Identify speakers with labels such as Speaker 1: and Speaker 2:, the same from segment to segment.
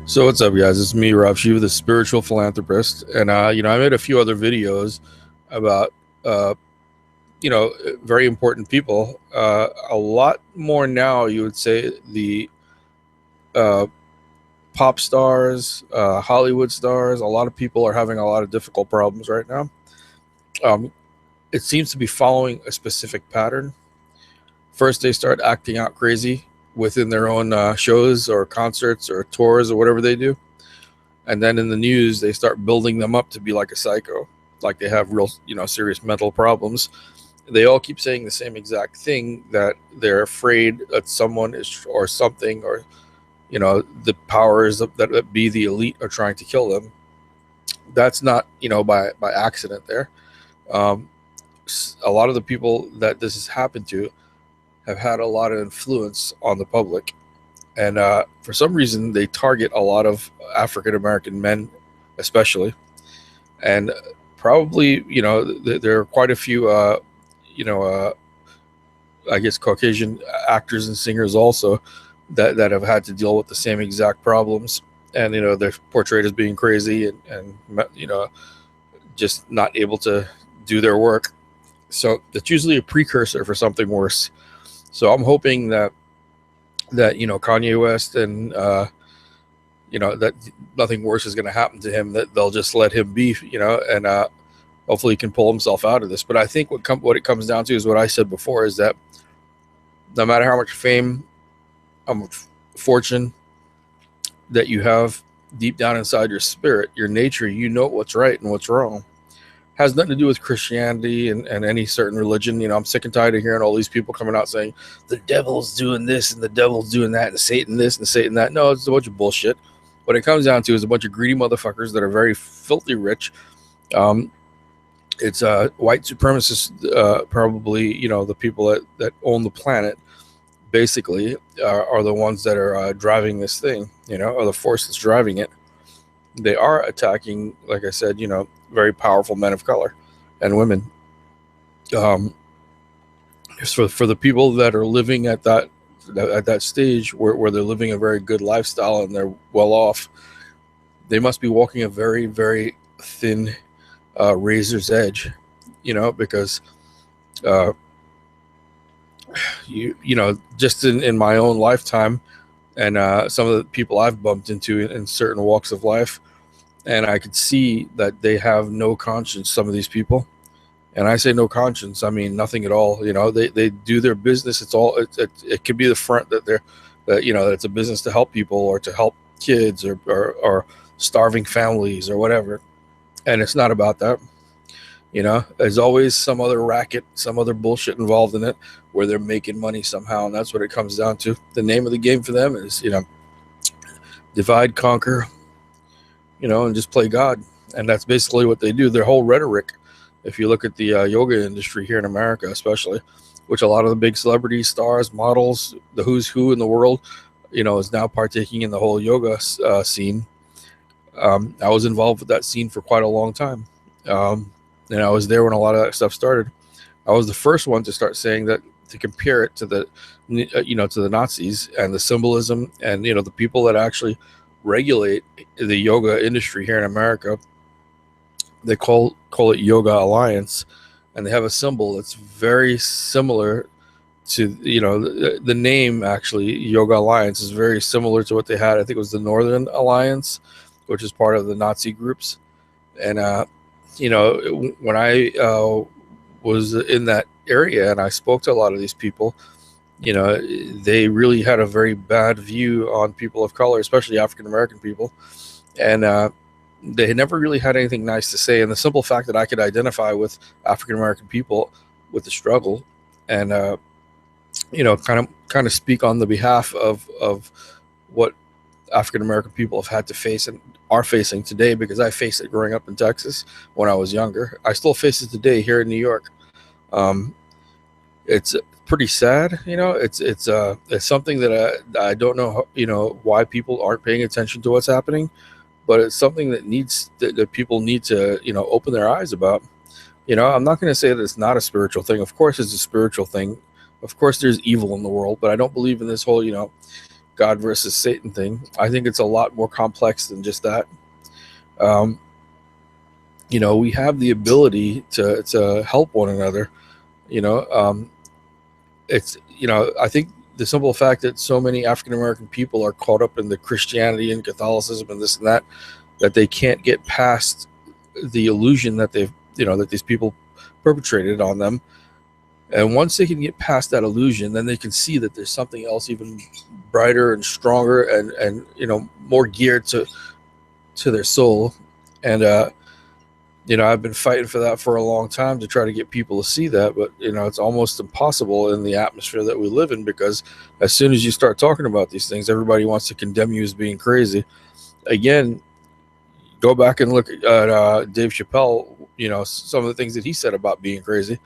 Speaker 1: So what's up, guys? It's me, Rob Shiva, the spiritual philanthropist, and I made a few other videos about uh, very important people. A lot more now, you would say, the uh, pop stars, Hollywood stars. A lot of people are having a lot of difficult problems right now. Um, it seems to be following a specific pattern. First, they start acting out crazy within their own shows or concerts or tours or whatever they do. And then in the news they start building them up to be like a psycho, like they have real serious mental problems. They all keep saying the same exact thing, that they're afraid that someone is or something, or the powers that be the elite are trying to kill them. That's not by accident there. um, a lot of the people that this has happened to have had a lot of influence on the public, and for some reason they target a lot of African American men especially. And probably there are quite a few you know uh, I guess Caucasian actors and singers also that have had to deal with the same exact problems, and they're portrayed as being crazy and just not able to do their work. So it's usually a precursor for something worse. So I'm hoping that Kanye West and that nothing worse is going to happen to him, that they'll just let him be, and hopefully he can pull himself out of this. But I think what it comes down to is what I said before, is that no matter how much fame, how much fortune that you have, deep down inside your spirit, your nature, you know what's right and what's wrong. Has nothing to do with Christianity and any certain religion. I'm sick and tired of hearing all these people coming out saying the devil's doing this and the devil's doing that and Satan this and Satan that. No, it's a bunch of bullshit. What it comes down to is a bunch of greedy motherfuckers that are very filthy rich. Um, it's white supremacists, probably, the people that own the planet, basically, are the ones that are driving this thing, or the force that's driving it. They are attacking, like I said, very powerful men of color and women. Um, for the people that are living at that stage where they're living a very good lifestyle and they're well off, they must be walking a very, very thin razor's edge, because uh, just in my own lifetime, and some of the people I've bumped into in certain walks of life, and I could see that they have no conscience, some of these people. And I say no conscience, I mean nothing at all. They do their business. It could be the front that that it's a business to help people or to help kids or starving families or whatever. And it's not about that. There's always some other racket, some other bullshit involved in it, where they're making money somehow. And that's what it comes down to. The name of the game for them is, divide, conquer, and just play God. And that's basically what they do. Their whole rhetoric, if you look at the yoga industry here in America, especially, which a lot of the big celebrities, stars, models, the who's who in the world, is now partaking in the whole yoga scene. I was involved with that scene for quite a long time. And I was there when a lot of that stuff started. I was the first one to start saying that, to compare it to to the Nazis and the symbolism and, the people that actually regulate the yoga industry here in America. They call it Yoga Alliance, and they have a symbol that's very similar to, the name, actually. Yoga Alliance is very similar to what they had. I think it was the Northern Alliance, which is part of the Nazi groups. And when I was in that area and I spoke to a lot of these people, they really had a very bad view on people of color, especially African American people. And they never really had anything nice to say. And the simple fact that I could identify with African American people with the struggle, and kind of speak on the behalf of what African American people have had to face and are facing today, because I faced it growing up in Texas when I was younger. I still face it today here in New York. It's pretty sad. It's something that I don't know, why people aren't paying attention to what's happening, but it's something that people need to, open their eyes about. I'm not going to say that it's not a spiritual thing. Of course, it's a spiritual thing. Of course, there's evil in the world, but I don't believe in this whole, God versus Satan thing. I think it's a lot more complex than just that. Um, we have the ability to help one another. You know, it's I think the simple fact that so many African American people are caught up in the Christianity and Catholicism and this and that they can't get past the illusion that that these people perpetrated on them. And once they can get past that illusion, then they can see that there's something else even brighter and stronger and more geared to their soul. And I've been fighting for that for a long time to try to get people to see that, but it's almost impossible in the atmosphere that we live in, because as soon as you start talking about these things, everybody wants to condemn you as being crazy. Again, go back and look at Dave Chappelle. Some of the things that he said about being crazy.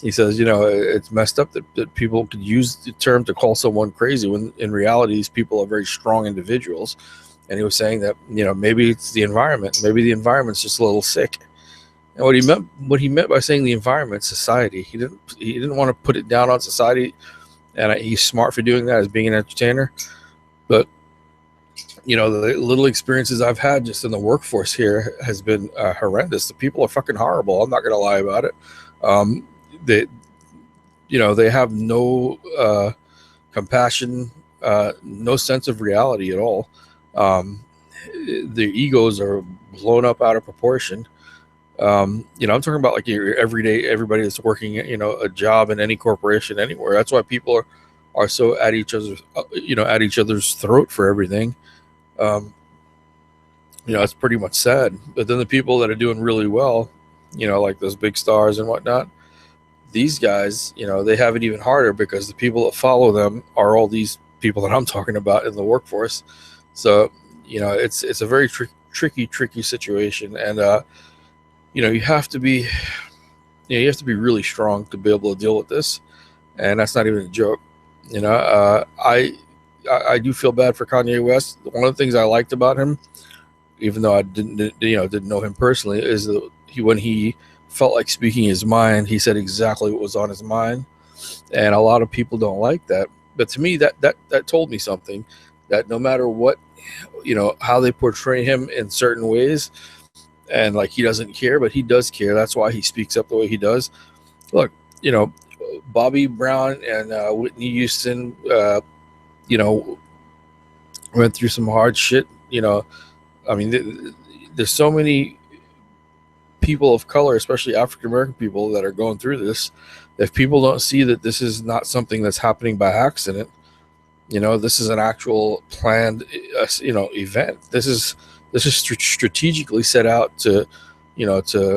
Speaker 1: He says, it's messed up that people could use the term to call someone crazy when in reality these people are very strong individuals. And he was saying that maybe it's the environment, maybe the environment's just a little sick. And what he meant by saying the environment, society. He didn't want to put it down on society, and he's smart for doing that as being an entertainer. But the little experiences I've had just in the workforce here has been horrendous. The people are fucking horrible. I'm not going to lie about it. They have no compassion, no sense of reality at all. Their egos are blown up out of proportion. I'm talking about like your everyday, everybody that's working, a job in any corporation anywhere. That's why people are so at each other's throat for everything. It's pretty much sad. But then the people that are doing really well, like those big stars and whatnot, these guys, they have it even harder because the people that follow them are all these people that I'm talking about in the workforce. So, it's a very tricky situation. And, you have to be really strong to be able to deal with this. And that's not even a joke. I do feel bad for Kanye West. One of the things I liked about him, even though I didn't know him personally, is that when he felt like speaking his mind, he said exactly what was on his mind. And a lot of people don't like that. But to me, that told me something, that no matter what, how they portray him in certain ways, and like he doesn't care, but he does care. That's why he speaks up the way he does. Look, Bobby Brown and Whitney Houston, went through some hard shit. I mean, there's so many people of color, especially African American people, that are going through this. If people don't see that this is not something that's happening by accident, this is an actual planned, event. This is strategically set out to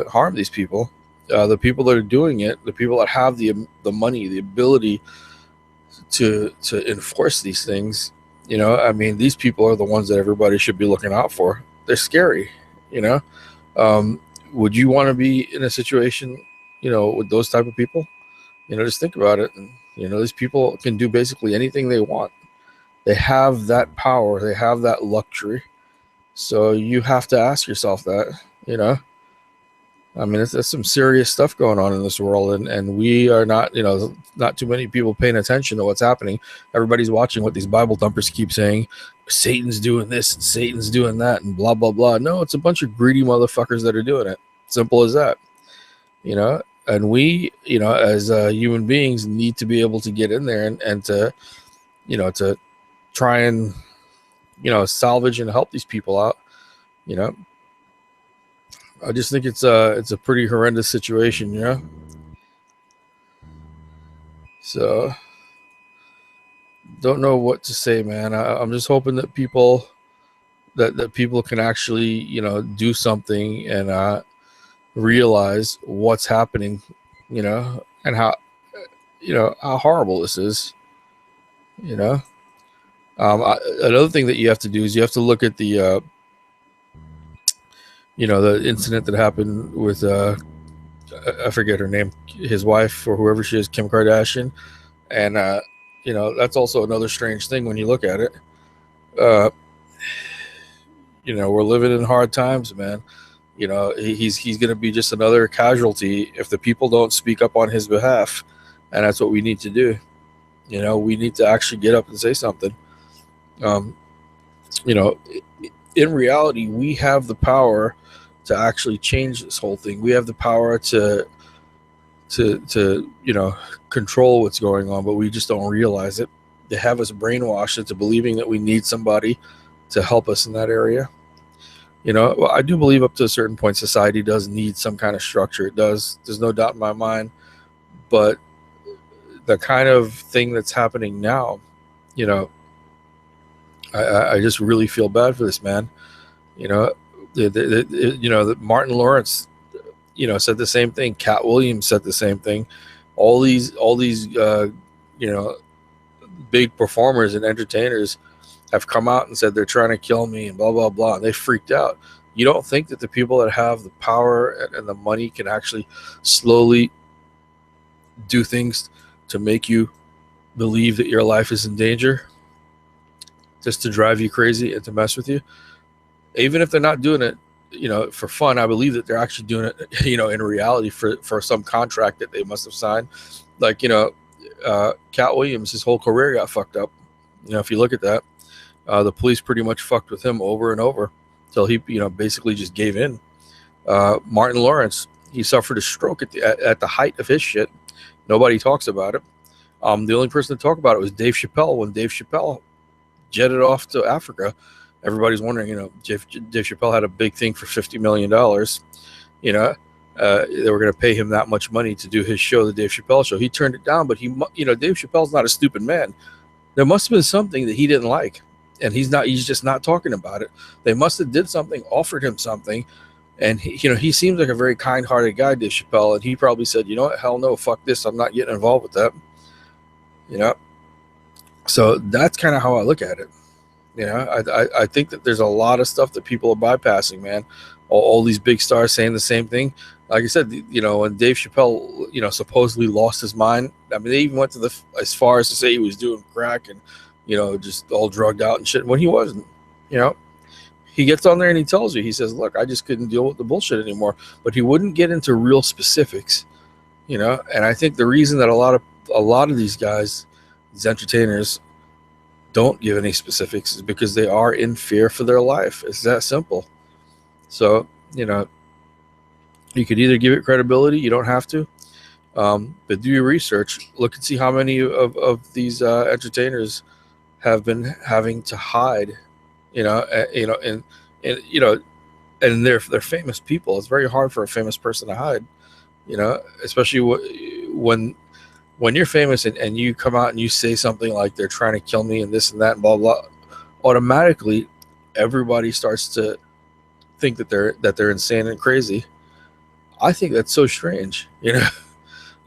Speaker 1: harm these people. The people that are doing it, the people that have the money, the ability to enforce these things. These people are the ones that everybody should be looking out for. They're scary. Would you want to be in a situation, with those type of people? Just think about it. And, these people can do basically anything they want. They have that power. They have that luxury. So you have to ask yourself that, there's some serious stuff going on in this world, and we are not, not too many people paying attention to what's happening. Everybody's watching what these Bible thumpers keep saying. Satan's doing this and Satan's doing that and blah, blah, blah. No, it's a bunch of greedy motherfuckers that are doing it. Simple as that, and we, as human beings need to be able to get in there and to, to try and, salvage and help these people out. I just think it's a pretty horrendous situation, So don't know what to say, man. I'm just hoping that people people can actually, do something and realize what's happening, and how how horrible this is. Another thing that you have to do is you have to look at the the incident that happened with I forget her name, his wife or whoever she is, Kim Kardashian, and that's also another strange thing when you look at it. We're living in hard times, man. He's going to be just another casualty if the people don't speak up on his behalf, and that's what we need to do. We need to actually get up and say something. Um, you know, in reality, we have the power to actually change this whole thing. We have the power to control what's going on, but we just don't realize it. They have us brainwashed into believing that we need somebody to help us in that area. Well, I do believe up to a certain point, society does need some kind of structure. It does. There's no doubt in my mind. But the kind of thing that's happening now, you know, I just really feel bad for this man. You know, Martin Lawrence, said the same thing. Cat Williams said the same thing. All these, you know, big performers and entertainers have come out and said they're trying to kill me and blah blah blah. And they freaked out. You don't think that the people that have the power and the money can actually slowly do things to make you believe that your life is in danger, just to drive you crazy and to mess with you? Even if they're not doing it, for fun, I believe that they're actually doing it, in reality for some contract that they must have signed. Like, Cat Williams, his whole career got fucked up. If you look at that, the police pretty much fucked with him over and over until he, basically just gave in. Martin Lawrence, he suffered a stroke at the height of his shit. Nobody talks about it. The only person to talk about it was Dave Chappelle. When Dave Chappelle jetted off to Africa, everybody's wondering, Dave Chappelle had a big thing for $50 million. They were going to pay him that much money to do his show, the Dave Chappelle Show. He turned it down, but Dave Chappelle's not a stupid man. There must have been something that he didn't like, and he's just not talking about it. They must have did something, offered him something, and he seems like a very kind-hearted guy, Dave Chappelle, and he probably said, you know what, hell no, fuck this, I'm not getting involved with that. So that's kind of how I look at it. I think that there's a lot of stuff that people are bypassing, man. All these big stars saying the same thing. Like I said, when Dave Chappelle, supposedly lost his mind. I mean, they even went to as far as to say he was doing crack and, just all drugged out and shit when he wasn't. He gets on there and he tells you, he says, look, I just couldn't deal with the bullshit anymore. But he wouldn't get into real specifics, And I think the reason that a lot of these guys, these entertainers, don't give any specifics is because they are in fear for their life. It's that simple. So, you could either give it credibility, you don't have to, but do your research. Look and see how many of these entertainers have been having to hide, and they're famous people. It's very hard for a famous person to hide, especially when you're famous and you come out and you say something like they're trying to kill me and this and that and blah blah. Automatically, everybody starts to think that they're insane and crazy. I think that's so strange.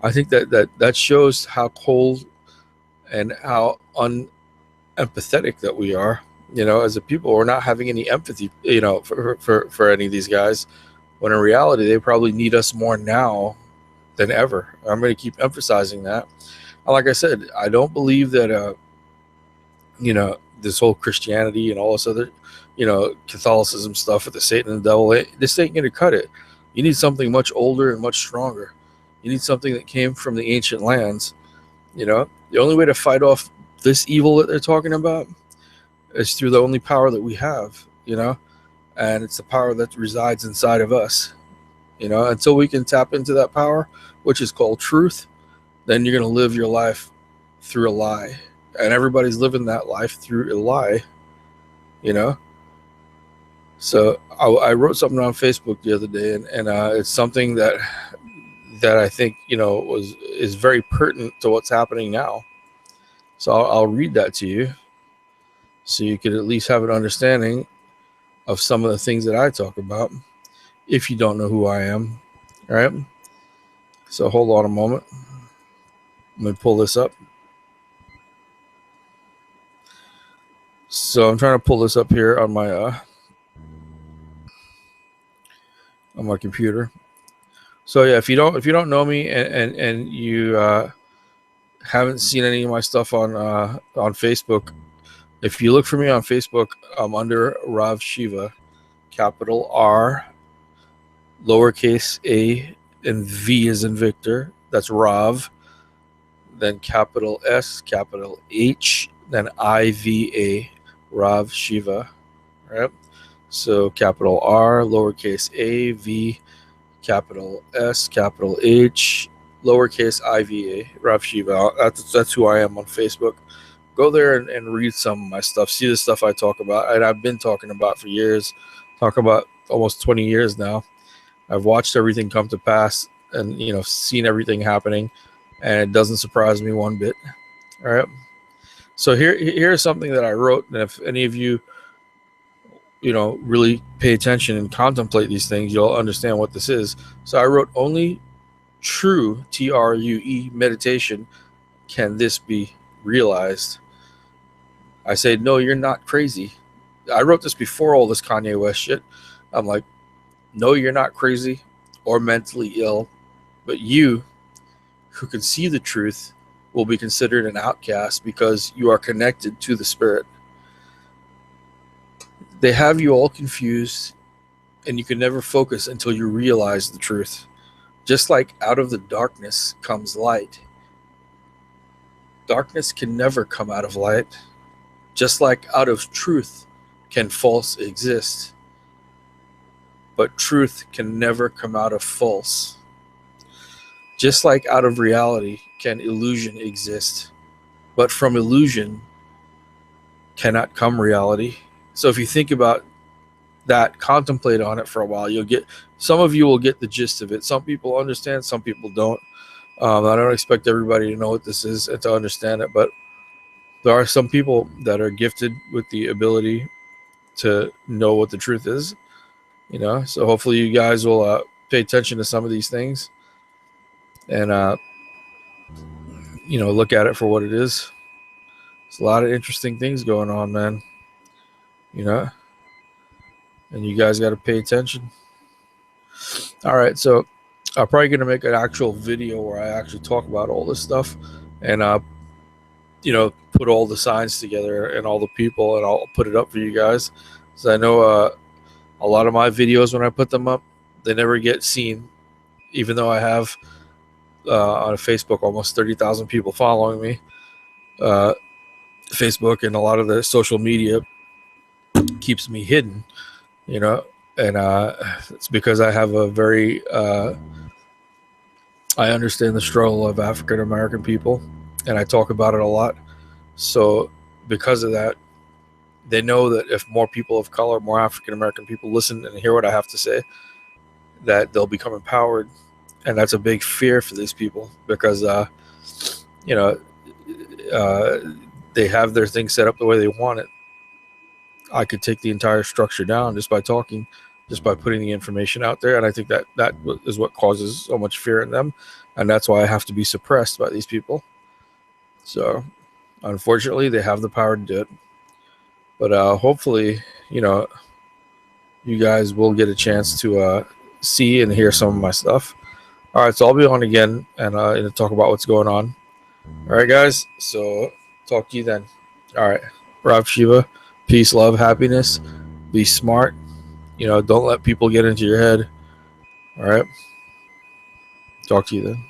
Speaker 1: I think that shows how cold and how unempathetic that we are. As a people, we're not having any empathy. For any of these guys, when in reality they probably need us more now than ever. I'm going to keep emphasizing that. And like I said, I don't believe that this whole Christianity and all this other Catholicism stuff with the Satan and the devil, this ain't going to cut it. You need something much older and much stronger. You need something that came from the ancient lands. The only way to fight off this evil that they're talking about is through the only power that we have, and it's the power that resides inside of us. Until we can tap into that power, which is called truth, then you're going to live your life through a lie. And everybody's living that life through a lie, So I wrote something on Facebook the other day, and it's something that I think, is very pertinent to what's happening now. So I'll read that to you so you could at least have an understanding of some of the things that I talk about, if you don't know who I am. All right. So hold on a moment. Let me pull this up. So I'm trying to pull this up here on my computer. So yeah, if you don't know me and you haven't seen any of my stuff on Facebook, if you look for me on Facebook, I'm under Rav Shiva, capital R, lowercase a, and V as in Victor. That's Rav. Then capital S, capital H, then IVA, Rav Shiva. All right. So capital R, lowercase a, V, capital S, capital H, lowercase IVA, Rav Shiva. That's who I am on Facebook. Go there and read some of my stuff. See the stuff I talk about, and I've been talking about for years. Talk about almost 20 years now. I've watched everything come to pass, and seen everything happening, and it doesn't surprise me one bit. All right. So here's something that I wrote, and if any of you really pay attention and contemplate these things, you'll understand what this is. So I wrote, only true TRUE meditation can this be realized. I say, no, you're not crazy. I wrote this before all this Kanye West shit. I'm like, no, you're not crazy or mentally ill, but you who can see the truth will be considered an outcast because you are connected to the spirit. They have you all confused, and you can never focus until you realize the truth. Just like out of the darkness comes light, darkness can never come out of light. Just like out of truth can false exist, but truth can never come out of false. Just like out of reality can illusion exist, but from illusion cannot come reality. So if you think about that, contemplate on it for a while, some of you will get the gist of it. Some people understand, some people don't. I don't expect everybody to know what this is and to understand it, but there are some people that are gifted with the ability to know what the truth is, so hopefully you guys will pay attention to some of these things and look at it for what it is. There's a lot of interesting things going on, man, and you guys got to pay attention. All right, so I'm probably going to make an actual video where I actually talk about all this stuff and put all the signs together and all the people, and I'll put it up for you guys. So I know a lot of my videos, when I put them up, they never get seen, even though I have on Facebook almost 30,000 people following me. Facebook and a lot of the social media keeps me hidden, and it's because I have a very I understand the struggle of African American people, and I talk about it a lot. So because of that, they know that if more people of color, more African American people listen and hear what I have to say, that they'll become empowered. And that's a big fear for these people because, they have their thing set up the way they want it. I could take the entire structure down just by talking, just by putting the information out there. And I think that is what causes so much fear in them. And that's why I have to be suppressed by these people. So unfortunately, they have the power to do it. But hopefully, you guys will get a chance to see and hear some of my stuff. All right, so I'll be on again and talk about what's going on. All right, guys. So talk to you then. All right, Rav Shiva, peace, love, happiness. Be smart. Don't let people get into your head. All right. Talk to you then.